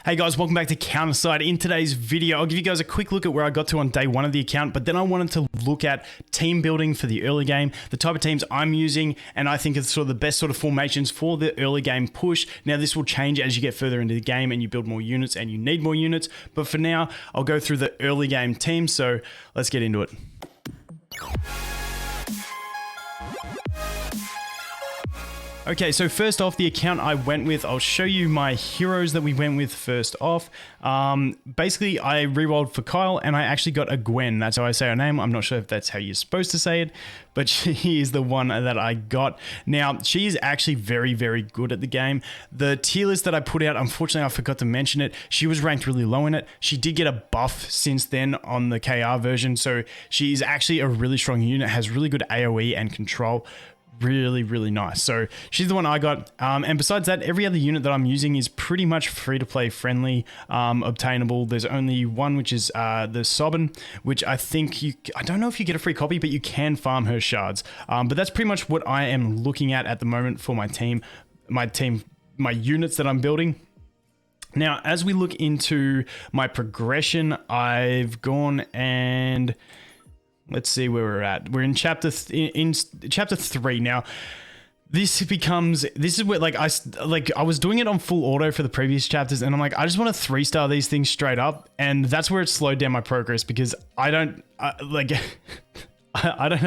Hey guys, welcome back to Counterside. In today's video, I'll give you guys a quick look at where I got to on day one of the account, but then I wanted to look at team building for the early game, the type of teams I'm using, and I think it's sort of the best sort of formations for the early game push. Now this will change as you get further into the game and you build more units and you need more units, but for now, I'll go through the early game team, so let's get into it. Okay, so first off, the account I went with, I'll show you my heroes that we went with first off. Basically, I rerolled for Kyle, and I actually got a Gwen. That's how I say her name. I'm not sure if that's how you're supposed to say it, but she is the one that I got. Now, she is actually very, very good at the game. The tier list that I put out, unfortunately, I forgot to mention it. She was ranked really low in it. She did get a buff since then on the KR version, so she is actually a really strong unit, has really good AoE and control. Really nice. So she's the one I got, and besides that, every other unit that I'm using is pretty much free to play friendly, obtainable. There's only one, which is the Sobin, which I think I don't know if you get a free copy, but you can farm her shards. But that's pretty much what I am looking at the moment for my team, my units that I'm building. Now, as we look into my progression, I've gone and let's see where we're at. We're in chapter 3 now. This is where I was doing it on full auto for the previous chapters, and I'm like, I just want to 3-star these things straight up, and that's where it slowed down my progress because I don't have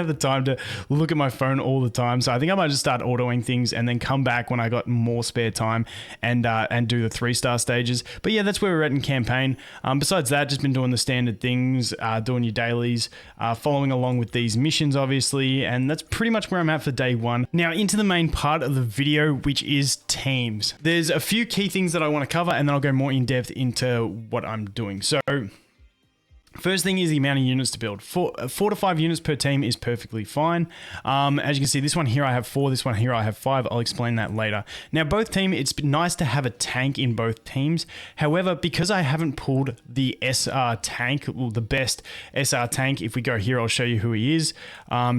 the time to look at my phone all the time, so I think I might just start autoing things and then come back when I got more spare time and do the 3-star stages. But yeah, that's where we're at in campaign. Besides that, just been doing the standard things, doing your dailies, following along with these missions, obviously, and that's pretty much where I'm at for day one. Now, into the main part of the video, which is teams. There's a few key things that I want to cover, and then I'll go more in depth into what I'm doing. So first thing is the amount of units to build. 4 to 5 units per team is perfectly fine. As you can see, this one here I have 4, this one here I have 5. I'll explain that later. Now, both teams, it's nice to have a tank in both teams. However, because I haven't pulled the SR tank, well, the best SR tank, if we go here, I'll show you who he is,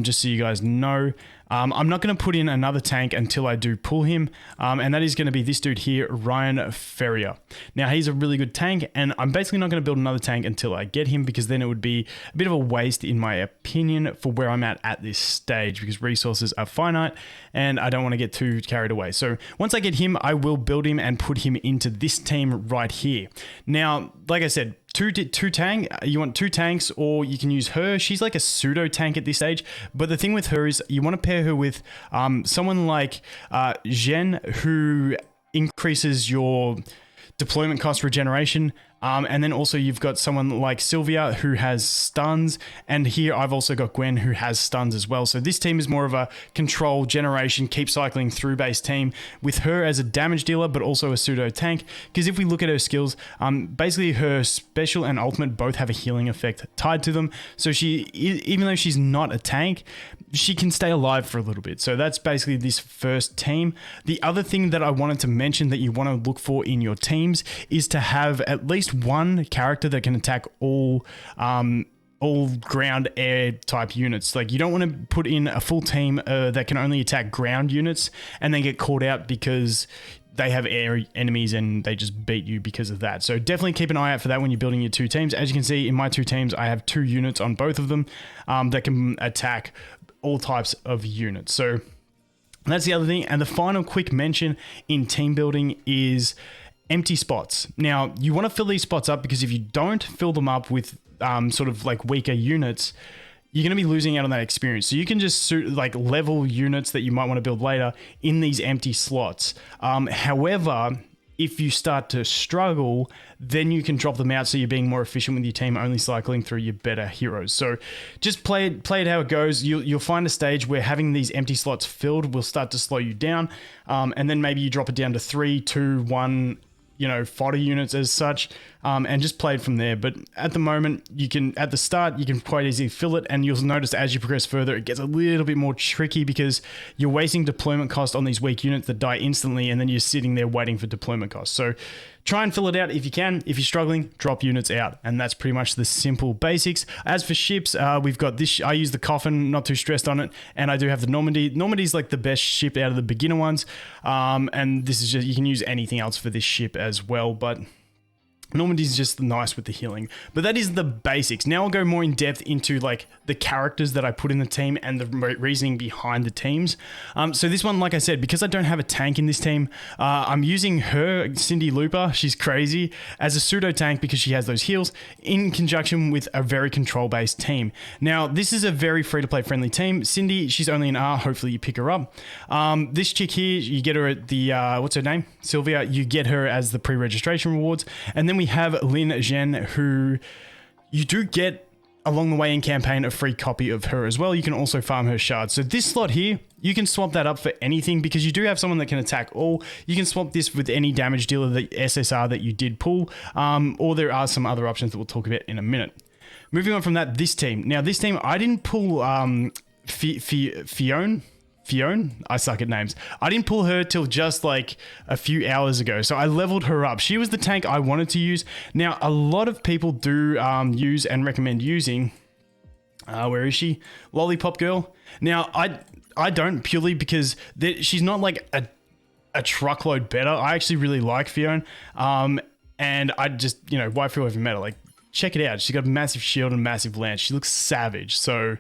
just so you guys know. I'm not going to put in another tank until I do pull him, and that is going to be this dude here, Ryan Ferrier. Now, he's a really good tank, and I'm basically not going to build another tank until I get him, because then it would be a bit of a waste, in my opinion, for where I'm at this stage, because resources are finite, and I don't want to get too carried away. So once I get him, I will build him and put him into this team right here. Now, like I said, you want 2 tanks, or you can use her. She's like a pseudo tank at this stage, but the thing with her is you want to pair her with someone like Zhen, who increases your deployment cost regeneration, and then also you've got someone like Sylvia who has stuns, and here I've also got Gwen who has stuns as well. So this team is more of a control generation, keep cycling through base team with her as a damage dealer, but also a pseudo tank, because if we look at her skills, basically her special and ultimate both have a healing effect tied to them. So she, even though she's not a tank, she can stay alive for a little bit. So that's basically this first team. The other thing that I wanted to mention that you want to look for in your teams is to have at least one character that can attack all ground air type units. Like, you don't want to put in a full team that can only attack ground units and then get caught out because they have air enemies and they just beat you because of that. So definitely keep an eye out for that when you're building your 2 teams. As you can see in my 2 teams, I have 2 units on both of them that can attack all types of units. So that's the other thing. And the final quick mention in team building is empty spots. Now, you want to fill these spots up, because if you don't fill them up with sort of like weaker units, you're going to be losing out on that experience. So you can just like level units that you might want to build later in these empty slots. However, if you start to struggle, then you can drop them out, so you're being more efficient with your team, only cycling through your better heroes. So just play it how it goes. You'll find a stage where having these empty slots filled will start to slow you down, and then maybe you drop it down to 3, 2, 1, fodder units as such, and just play it from there. But at the moment, at the start, you can quite easily fill it, and you'll notice as you progress further, it gets a little bit more tricky because you're wasting deployment cost on these weak units that die instantly, and then you're sitting there waiting for deployment costs. So try and fill it out if you can. If you're struggling, drop units out, and that's pretty much the simple basics. As for ships, we've got this. I use the Coffin, not too stressed on it, and I do have the Normandy. Normandy's like the best ship out of the beginner ones, and this is just, you can use anything else for this ship as well, but Normandy's just nice with the healing, but that is the basics. Now I'll go more in depth into like the characters that I put in the team and the reasoning behind the teams. So this one, like I said, because I don't have a tank in this team, I'm using her, Cindy Looper, she's crazy, as a pseudo tank because she has those heals in conjunction with a very control based team. Now this is a very free to play friendly team. Cindy, she's only an R, hopefully you pick her up. This chick here, you get her at the, what's her name? Sylvia, you get her as the pre-registration rewards. And then we have Lin Zhen, who you do get along the way in campaign a free copy of her as well. You can also farm her shards. So this slot here, you can swap that up for anything because you do have someone that can attack all. You can swap this with any damage dealer, the SSR that you did pull, or there are some other options that we'll talk about in a minute. Moving on from that, this team. Now this team, I didn't pull Fiona, I suck at names. I didn't pull her till just like a few hours ago. So I leveled her up. She was the tank I wanted to use. Now, a lot of people do use and recommend using, where is she? Lollipop Girl. Now, I don't, purely because she's not like a truckload better. I actually really like Fiona. And I just, you know, why feel over meta? Like, check it out. She's got a massive shield and massive lance. She looks savage. So,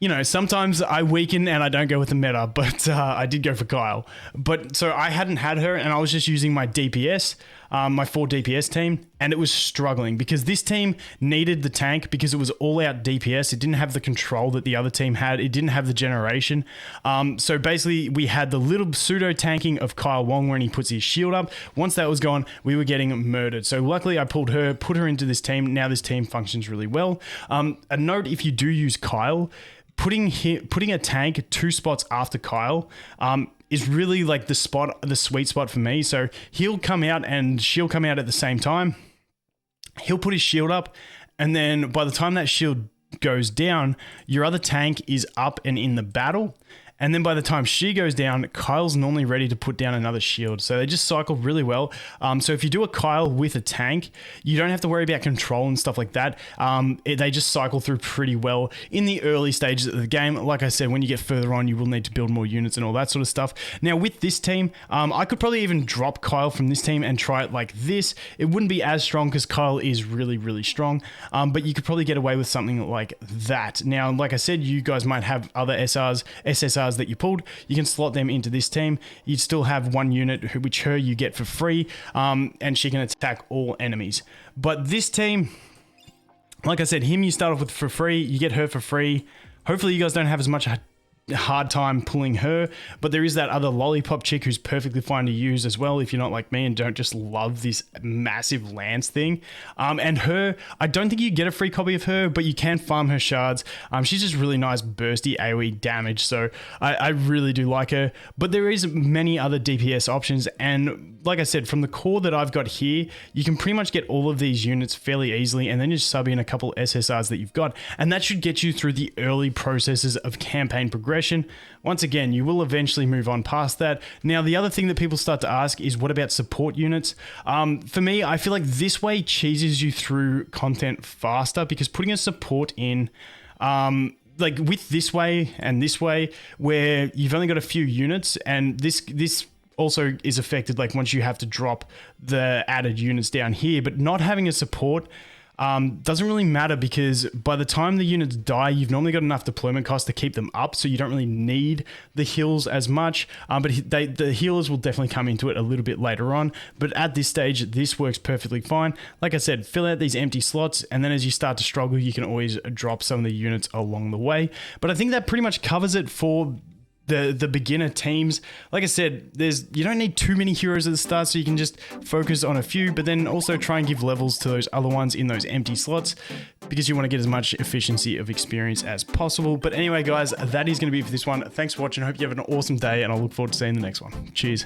you know, sometimes I weaken and I don't go with the meta, but I did go for Kyle. But so I hadn't had her and I was just using my DPS, my 4 DPS team, and it was struggling because this team needed the tank because it was all out DPS. It didn't have the control that the other team had. It didn't have the generation. So basically we had the little pseudo tanking of Kyle Wong when he puts his shield up. Once that was gone, we were getting murdered. So luckily I pulled her, put her into this team. Now this team functions really well. A note, if you do use Kyle, putting a tank 2 spots after Kyle is really like the sweet spot for me. So he'll come out and she'll come out at the same time. He'll put his shield up, and then by the time that shield goes down, your other tank is up and in the battle. And then by the time she goes down, Kyle's normally ready to put down another shield. So they just cycle really well. So if you do a Kyle with a tank, you don't have to worry about control and stuff like that. They just cycle through pretty well in the early stages of the game. Like I said, when you get further on, you will need to build more units and all that sort of stuff. Now with this team, I could probably even drop Kyle from this team and try it like this. It wouldn't be as strong because Kyle is really, really strong. But you could probably get away with something like that. Now, like I said, you guys might have other SSRs that you pulled. You can slot them into this team. You'd still have one unit, which her you get for free, and she can attack all enemies. But this team, like I said, him you start off with for free. You get her for free. Hopefully you guys don't have as much hard time pulling her, but there is that other lollipop chick who's perfectly fine to use as well if you're not like me and don't just love this massive lance thing. And her, I don't think you get a free copy of her, but you can farm her shards. She's just really nice bursty AoE damage, so I really do like her. But there is many other DPS options, and like I said, from the core that I've got here, you can pretty much get all of these units fairly easily, and then just sub in a couple SSRs that you've got, and that should get you through the early processes of campaign progression. Once again, you will eventually move on past that. Now, the other thing that people start to ask is, what about support units? For me, I feel like this way cheeses you through content faster, because putting a support in, like with this way and this way, where you've only got a few units, and this also is affected like once you have to drop the added units down here, but not having a support doesn't really matter, because by the time the units die, you've normally got enough deployment cost to keep them up, so you don't really need the heals as much. But the healers will definitely come into it a little bit later on. But at this stage, this works perfectly fine. Like I said, fill out these empty slots, and then as you start to struggle, you can always drop some of the units along the way. But I think that pretty much covers it for the beginner teams. Like I said, you don't need too many heroes at the start, so you can just focus on a few, but then also try and give levels to those other ones in those empty slots, because you want to get as much efficiency of experience as possible. But anyway, guys, that is going to be it for this one. Thanks for watching. I hope you have an awesome day, and I look forward to seeing the next one. Cheers.